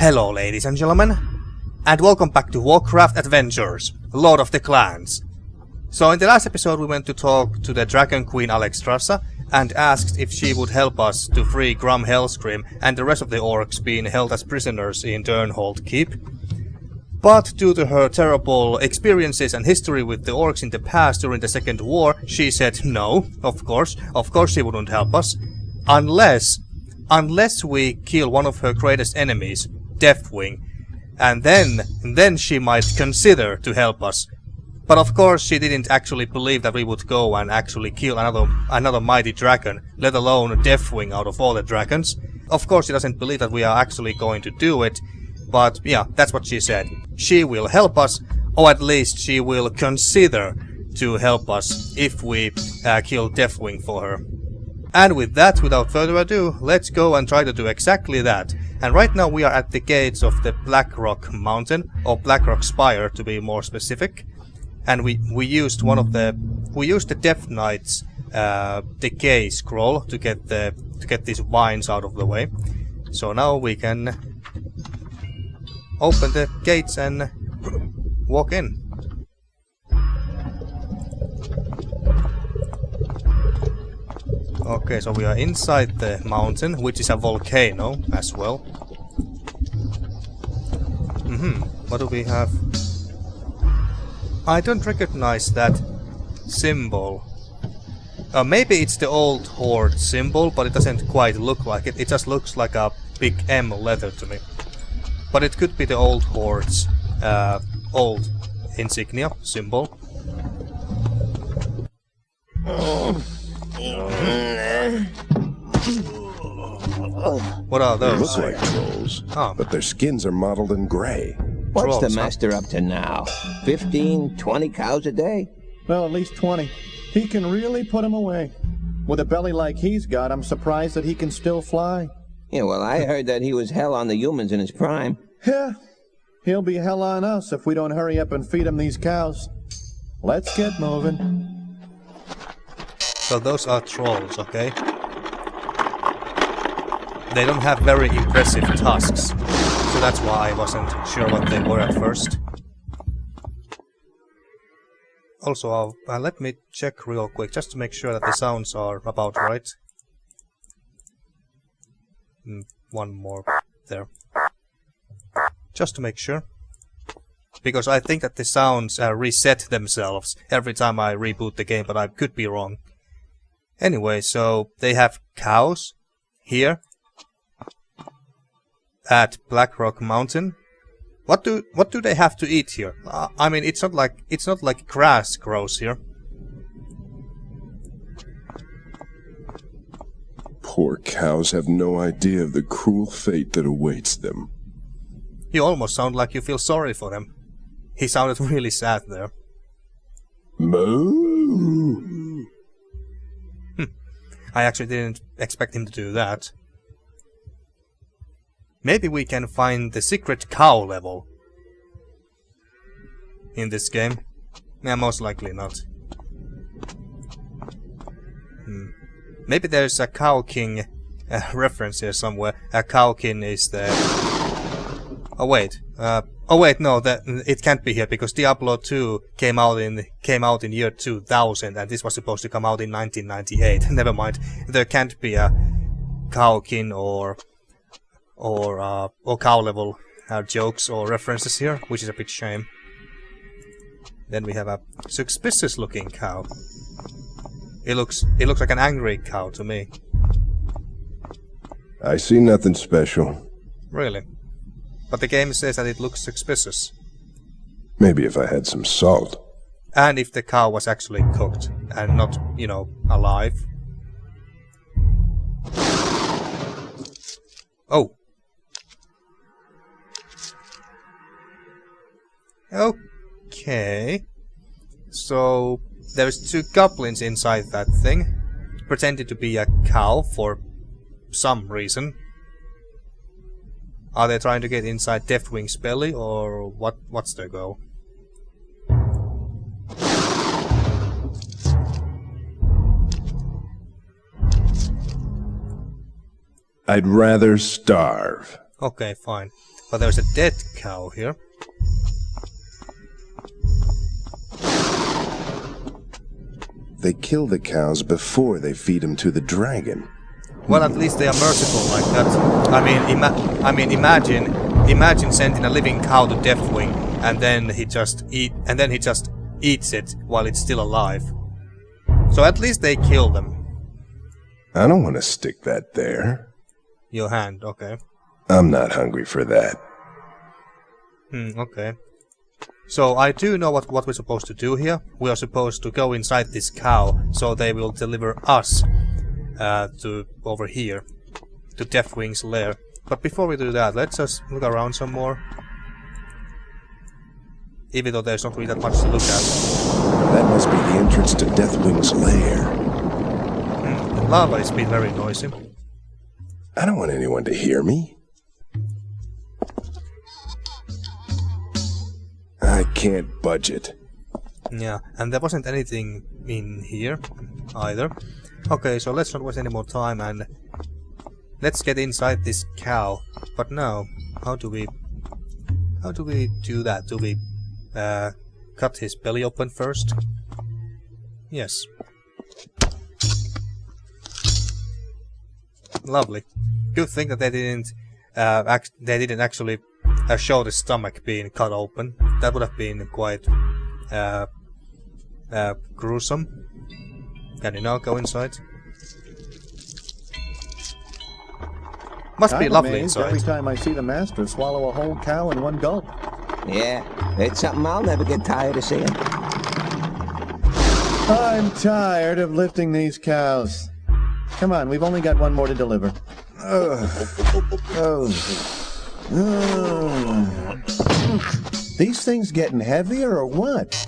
Hello ladies and gentlemen, and welcome back to Warcraft Adventures, Lord of the Clans. So in the last episode we went to talk to the Dragonqueen Alexstrasza and asked if she would help us to free Grom Hellscream and the rest of the orcs being held as prisoners in Durnholde Keep. But due to her terrible experiences and history with the orcs in the past during the Second War, she said no, of course she wouldn't help us, unless we kill one of her greatest enemies, Deathwing, and then she might consider to help us. But of course she didn't actually believe that we would go and actually kill another mighty dragon, let alone Deathwing out of all the dragons. Of course she doesn't believe that we are actually going to do it, but yeah, that's what she said. She will help us, or at least she will consider to help us if we kill Deathwing for her. And with that, without further ado, let's go and try to do exactly that. And right now we are at the gates of the Blackrock Mountain, or Blackrock Spire to be more specific. And we used the Death Knight's decay scroll to get these vines out of the way. So now we can open the gates and walk in. Okay, so we are inside the mountain, which is a volcano as well. What do we have? I don't recognize that symbol. Maybe it's the old Horde symbol, but it doesn't quite look like it. It just looks like a big M letter to me. But it could be the old Horde's old insignia symbol. What are those? They look like trolls, but their skins are mottled in grey. What's the master up to now? 15, 20 cows a day? Well, at least 20. He can really put them away. With a belly like he's got, I'm surprised that he can still fly. Yeah, well, I heard that he was hell on the humans in his prime. Yeah, he'll be hell on us if we don't hurry up and feed him these cows. Let's get moving. So those are trolls, okay? They don't have very impressive tusks, so that's why I wasn't sure what they were at first. Also, let me check real quick, just to make sure that the sounds are about right. One more there. Just to make sure. Because I think that the sounds reset themselves every time I reboot the game, but I could be wrong. Anyway, so they have cows here at Blackrock Mountain. What do they have to eat here? I mean, it's not like grass grows here. Poor cows have no idea of the cruel fate that awaits them. You almost sound like you feel sorry for them. He sounded really sad there. Moo! I actually didn't expect him to do that. Maybe we can find the secret cow level in this game. Yeah, most likely not. Maybe there's a Cow King reference here somewhere. A Cow King is the... Oh wait, no, it can't be here because Diablo 2 came out in year 2000, and this was supposed to come out in 1998. Never mind. There can't be a Cow King or cow level jokes or references here, which is a bit shame. Then we have a suspicious looking cow. It looks like an angry cow to me. I see nothing special. Really? But the game says that it looks suspicious. Maybe if I had some salt. And if the cow was actually cooked and not, you know, alive. Oh. Okay. So there's two goblins inside that thing, pretending to be a cow for some reason. Are they trying to get inside Deathwing's belly, or what's their goal? I'd rather starve. Okay, fine. But there's a dead cow here. They kill the cows before they feed them to the dragon. Well, at least they are merciful like that. Imagine sending a living cow to Deathwing, and then he just eats it while it's still alive. So at least they kill them. I don't want to stick that there. Your hand, okay. I'm not hungry for that. Okay. So I do know what we're supposed to do here. We are supposed to go inside this cow, so they will deliver us to over here, to Deathwing's lair. But before we do that, let's just look around some more. Even though there's not really that much to look at. That must be the entrance to Deathwing's lair. The lava is being very noisy. I don't want anyone to hear me. I can't budget. Yeah, and there wasn't anything in here either. Okay, so let's not waste any more time and let's get inside this cow. But now, how do we do that? Do we cut his belly open first? Yes. Lovely. Good thing that they didn't actually show the stomach being cut open. That would have been quite gruesome. Can you now go inside? Must be lovely inside. Every time I see the master swallow a whole cow in one gulp. Yeah, it's something I'll never get tired of seeing. I'm tired of lifting these cows. Come on, we've only got one more to deliver. These things getting heavier or what?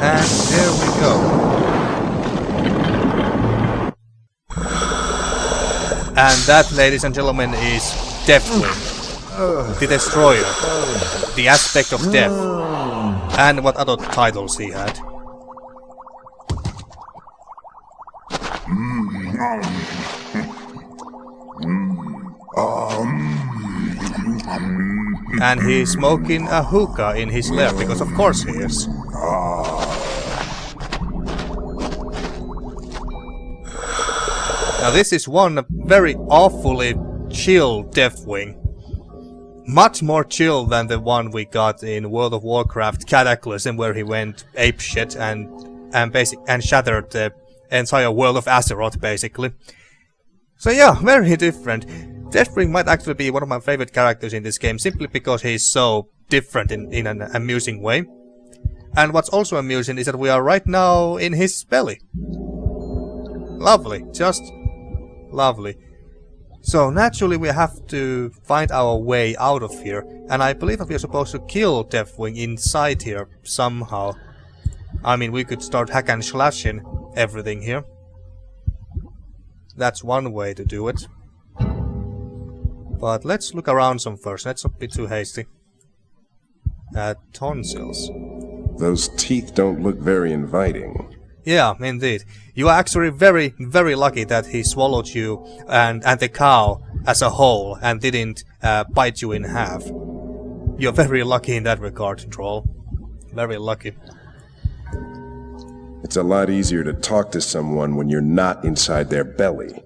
And there we go. And that, ladies and gentlemen, is Deathwing. The Destroyer. The aspect of death. And what other titles he had. And he's smoking a hookah in his lair, because of course he is. Now this is one very awfully chill Deathwing. Much more chill than the one we got in World of Warcraft Cataclysm, where he went apeshit and shattered the entire world of Azeroth, basically. So yeah, very different. Deathwing might actually be one of my favorite characters in this game, simply because he's so different in an amusing way. And what's also amusing is that we are right now in his belly. Lovely, just lovely. So naturally we have to find our way out of here, and I believe that we are supposed to kill Deathwing inside here somehow. I mean, we could start hack and slashing everything here. That's one way to do it. But let's look around some first, let's not be too hasty. Tonsils. Those teeth don't look very inviting. Yeah, indeed. You are actually very, very lucky that he swallowed you and the cow as a whole and didn't bite you in half. You're very lucky in that regard, Thrall. Very lucky. It's a lot easier to talk to someone when you're not inside their belly.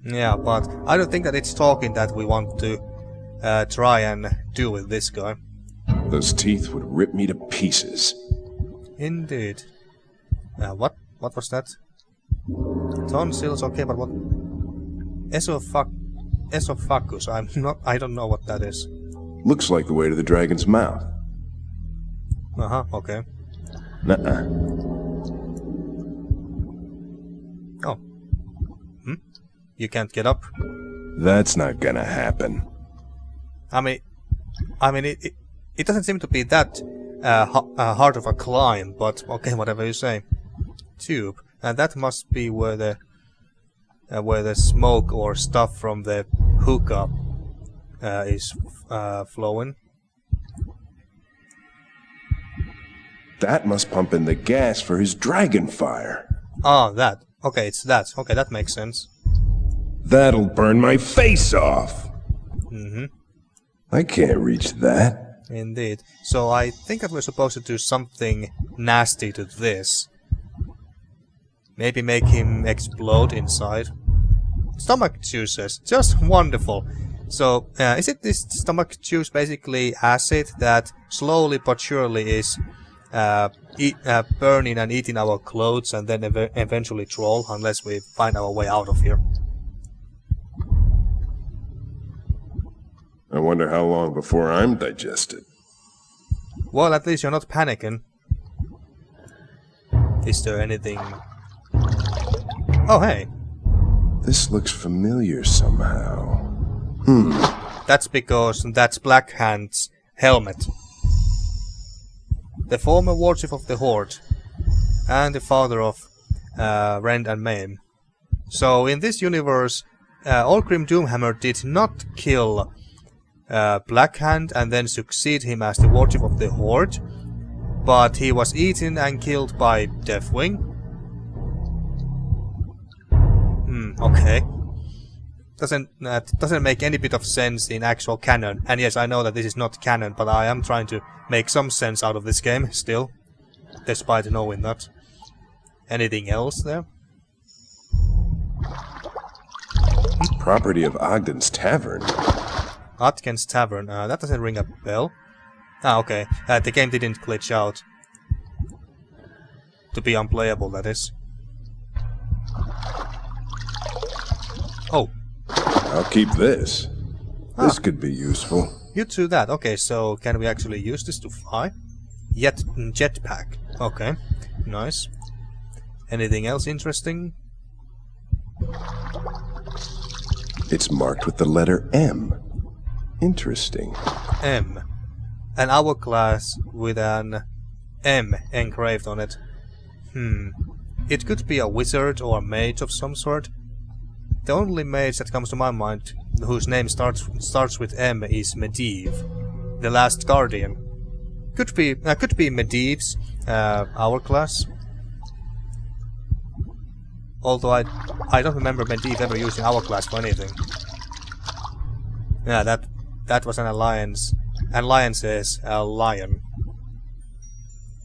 Yeah, but I don't think that it's talking that we want to try and do with this guy. Those teeth would rip me to pieces. Indeed. What was that? Tonsils, okay, but what? Esophagus, I don't know what that is. Looks like the way to the dragon's mouth. Uh-huh, okay. Nuh-uh. Oh. You can't get up? That's not gonna happen. I mean, it doesn't seem to be that hard of a climb, but okay, whatever you say. Tube, and that must be where the smoke or stuff from the hookah is flowing. That must pump in the gas for his dragon fire. Ah, that. Okay, it's that. Okay, that makes sense. That'll burn my face off. Mm-hmm. I can't reach that. Indeed. So I think that we're supposed to do something nasty to this. Maybe make him explode inside. Stomach juices. Just wonderful. So, is it this stomach juice basically acid that slowly but surely is burning and eating our clothes and then eventually Thrall, unless we find our way out of here? I wonder how long before I'm digested. Well, at least you're not panicking. Is there anything... Oh, hey! This looks familiar somehow. That's because that's Blackhand's helmet. The former warchief of the Horde. And the father of Rend and Maim. So, in this universe, Allgrim Doomhammer did not kill Blackhand and then succeed him as the warchief of the Horde, but he was eaten and killed by Deathwing. Okay. Doesn't make any bit of sense in actual canon. And yes, I know that this is not canon, but I am trying to make some sense out of this game still, despite knowing that. Anything else there? Property of Ogden's Tavern. Atken's Tavern. That doesn't ring a bell. Ah, okay. The game didn't glitch out. To be unplayable, that is. Oh. I'll keep this. This could be useful. You do that. Okay, so can we actually use this to fly? Jetpack. Okay. Nice. Anything else interesting? It's marked with the letter M. Interesting. M. An hourglass with an M engraved on it. It could be a wizard or a mage of some sort. The only mage that comes to my mind whose name starts with M is Medivh, the last guardian. Could be Medivh's hourglass. Although I don't remember Medivh ever using hourglass for anything. Yeah, that was an alliance. Alliance is a lion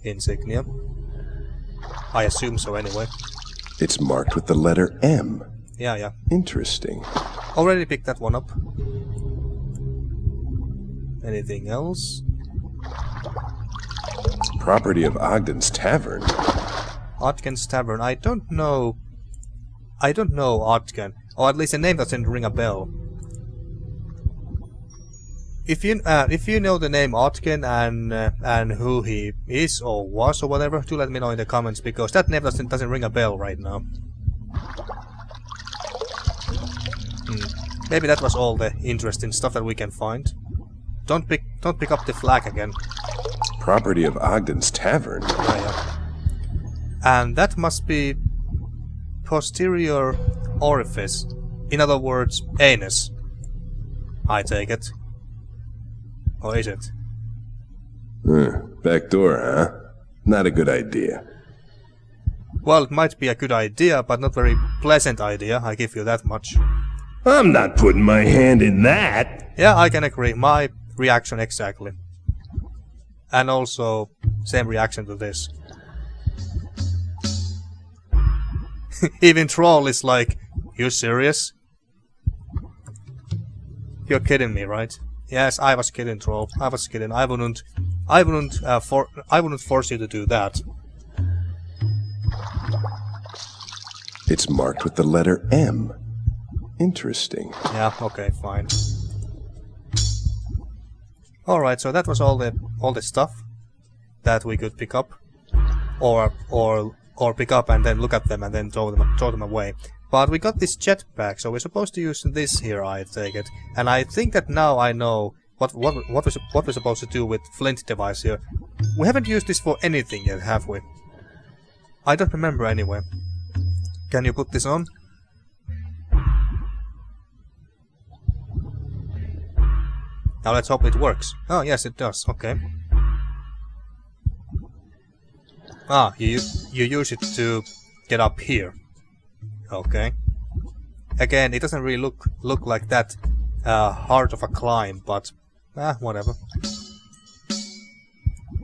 insignia. I assume so anyway. It's marked with the letter M. Yeah. Interesting. Already picked that one up. Anything else? Property of Ogden's Tavern. Ogden's Tavern. I don't know Ogden. Or at least the name doesn't ring a bell. If you know the name Ogden and who he is or was or whatever, do let me know in the comments, because that name doesn't ring a bell right now. Maybe that was all the interesting stuff that we can find. Don't pick up the flag again. Property of Ogden's Tavern. Yeah. And that must be posterior orifice. In other words, anus. I take it. Or is it? Back door, huh? Not a good idea. Well, it might be a good idea, but not very pleasant idea, I give you that much. I'm not putting my hand in that. Yeah, I can agree. My reaction exactly. And also, same reaction to this. Even Thrall is like, you serious? You're kidding me, right? Yes, I was kidding, Thrall. I was kidding. I wouldn't force you to do that. It's marked with the letter M. Interesting. Yeah, okay, fine. Alright, so that was all the stuff that we could pick up. Or pick up and then look at them and then throw them away. But we got this jetpack, so we're supposed to use this here, I take it. And I think that now I know what we're supposed to do with Flint device here. We haven't used this for anything yet, have we? I don't remember anyway. Can you put this on? Now let's hope it works. Oh yes, it does. Okay. Ah, you use it to get up here. Okay. Again, it doesn't really look like that hard of a climb, but whatever.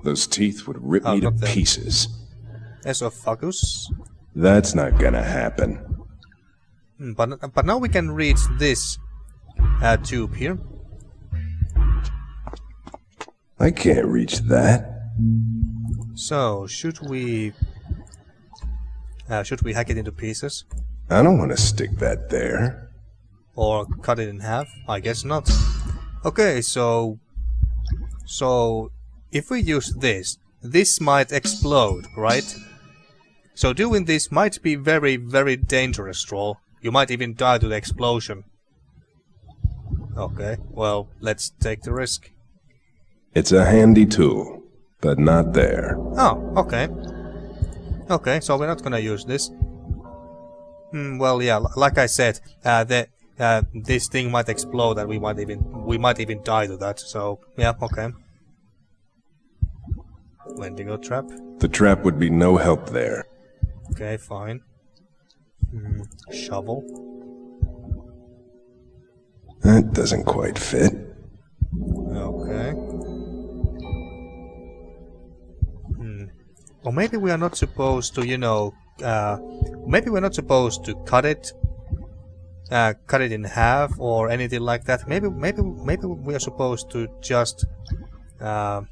Those teeth would rip Oh, me to not them. pieces. Esophagus. That's not gonna happen. But now we can reach this tube here. I can't reach that. So should we hack it into pieces I don't want to stick that there. or cut it in half? I guess not. Okay, so if we use this might explode, right? So doing this might be very, very dangerous, Thrall. You might even die to the explosion. Okay, well, let's take the risk. It's a handy tool, but not there. Oh, okay. Okay, so we're not gonna use this. Well, yeah, like I said, this thing might explode and we might even die to that. So yeah, okay. Wendigo trap. The trap would be no help there. Okay, fine. Shovel. That doesn't quite fit. Okay. Or maybe we are not supposed to, you know, maybe we're not supposed to cut it in half or anything like that. Maybe we are supposed to just, I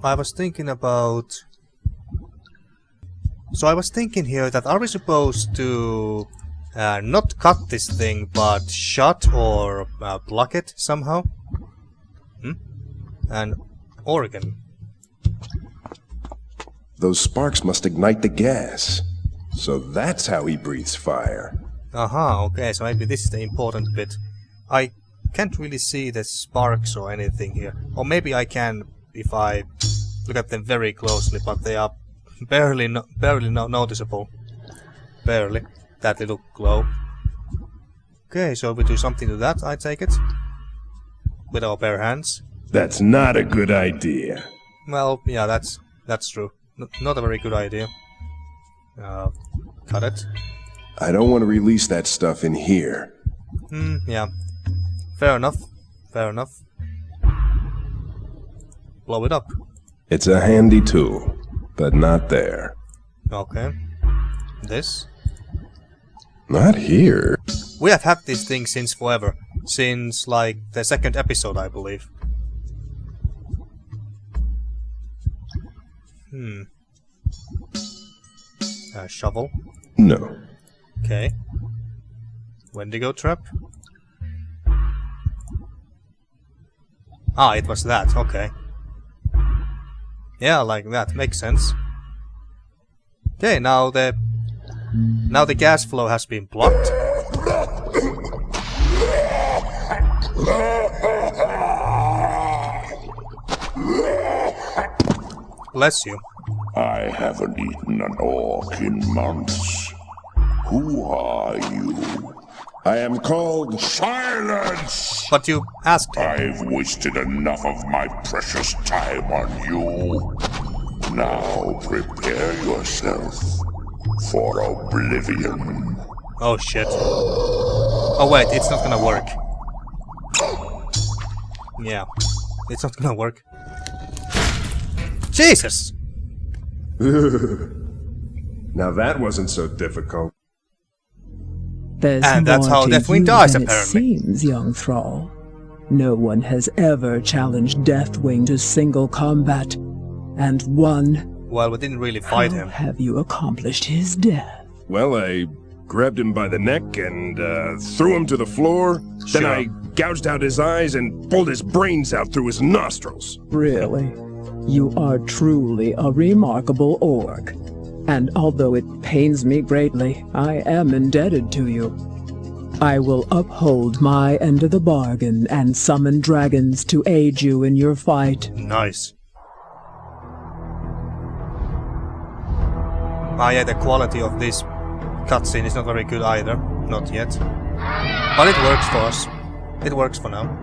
was thinking about. So I was thinking here that are we supposed to not cut this thing, but shut or block it somehow? An organ. Those sparks must ignite the gas. So that's how he breathes fire. Aha, okay, so maybe this is the important bit. I can't really see the sparks or anything here. Or maybe I can if I look at them very closely, but they are barely noticeable. Barely. That little glow. Okay, so we do something to that, I take it. With our bare hands. That's not a good idea. Well, yeah, that's true. Not a very good idea. Cut it. I don't want to release that stuff in here. Yeah. Fair enough. Fair enough. Blow it up. It's a handy tool, but not there. Okay. This? Not here. We have had this thing since forever. Since, like, the second episode, I believe. Shovel. No. Okay. Wendigo trap. Ah, it was that. Okay. Yeah, like that. Makes sense. Okay, now the gas flow has been blocked. Bless you. I haven't eaten an orc in months. Who are you? I am called... Silence! But you asked him. I've wasted enough of my precious time on you. Now prepare yourself for oblivion. Oh shit. Oh wait, it's not gonna work. Yeah, it's not gonna work. Jesus! Now that wasn't so difficult. There's And that's more how to Deathwing you dies, than apparently. It seems, young Thrall. No one has ever challenged Deathwing to single combat, and won. Well, we didn't really fight How him. have you accomplished his death? Well, I grabbed him by the neck and threw him to the floor. Sure. Then I gouged out his eyes and pulled his brains out through his nostrils. Really? You are truly a remarkable orc. And although it pains me greatly, I am indebted to you. I will uphold my end of the bargain and summon dragons to aid you in your fight. Nice. Ah yeah, the quality of this cutscene is not very good either. Not yet. But it works for us. It works for now.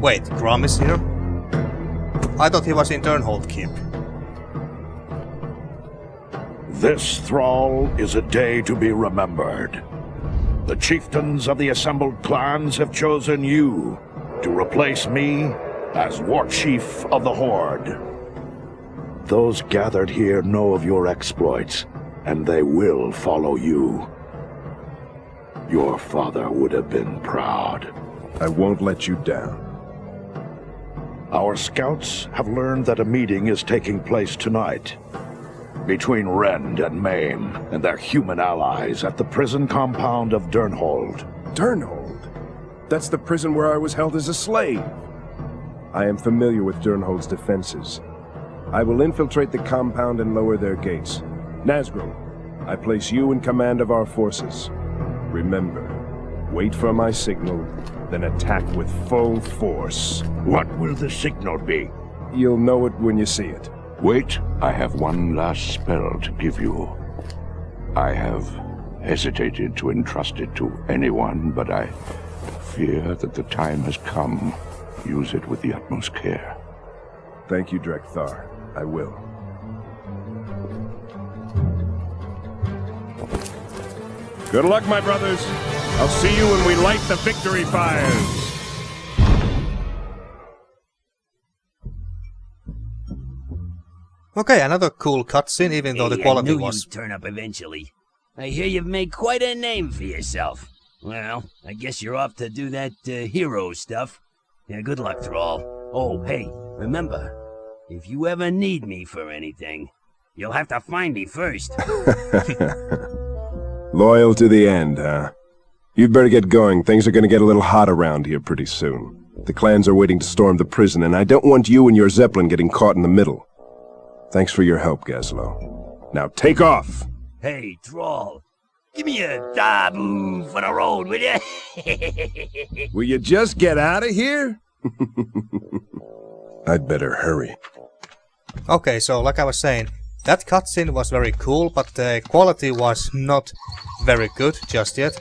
Wait, Grom is here? I thought he was in Durnholde Keep. This, Thrall, is a day to be remembered. The chieftains of the assembled clans have chosen you to replace me as War Chief of the Horde. Those gathered here know of your exploits, and they will follow you. Your father would have been proud. I won't let you down. Our scouts have learned that a meeting is taking place tonight between Rend and Maim and their human allies at the prison compound of Durnholde. Durnholde? That's the prison where I was held as a slave. I am familiar with Durnholde's defenses. I will infiltrate the compound and lower their gates. Nazgul, I place you in command of our forces. Remember, wait for my signal, then attack with full force. What will the signal be? You'll know it when you see it. Wait, I have one last spell to give you. I have hesitated to entrust it to anyone, but I fear that the time has come. Use it with the utmost care. Thank you, Drekthar. I will. Good luck, my brothers. I'll see you when we light the victory fires. Okay, another cool cutscene, even though the quality I knew was... you'd turn up eventually. I hear you've made quite a name for yourself. Well, I guess you're off to do that hero stuff. Yeah, good luck, Thrall. Oh, hey, remember, if you ever need me for anything, you'll have to find me first. Loyal to the end, huh? You'd better get going. Things are gonna get a little hot around here pretty soon. The clans are waiting to storm the prison, and I don't want you and your Zeppelin getting caught in the middle. Thanks for your help, Gaslow. Now take off! Hey, Thrall, give me a dabu for the road, will ya? Will you just get out of here? I'd better hurry. Okay, so like I was saying, that cutscene was very cool, but the quality was not very good just yet.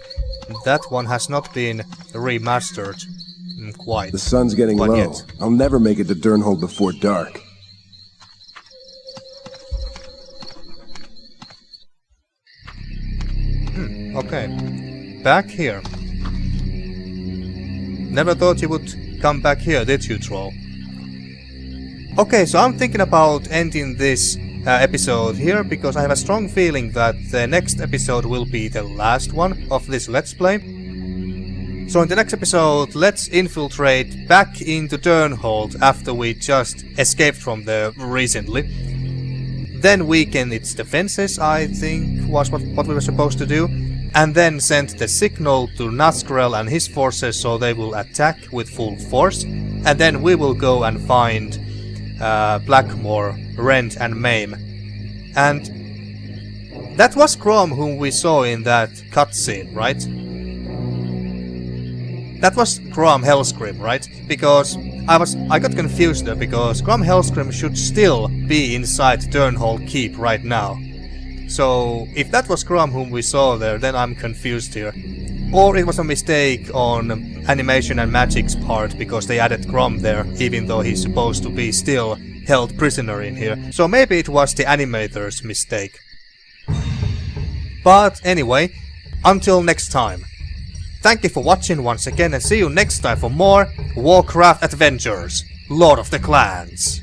That one has not been remastered quite. The sun's getting low. Yet. I'll never make it to Durnholde before dark. Okay, back here. Never thought you would come back here, did you, Thrall? Okay, so I'm thinking about ending this episode here, because I have a strong feeling that the next episode will be the last one of this Let's Play. So in the next episode, let's infiltrate back into Durnholde after we just escaped from there recently. Then weaken its defenses, I think was what we were supposed to do. And then send the signal to Nazgul and his forces so they will attack with full force. And then we will go and find Blackmore, Rend and Maim. And that was Grom whom we saw in that cutscene, right? That was Grom Hellscream, right? Because I got confused there, because Grom Hellscream should still be inside Durnholde Keep right now. So if that was Grom whom we saw there, then I'm confused here. Or it was a mistake on Animation and Magic's part, because they added Grom there, even though he's supposed to be still held prisoner in here. So maybe it was the animator's mistake. But anyway, until next time. Thank you for watching once again, and see you next time for more Warcraft Adventures, Lord of the Clans.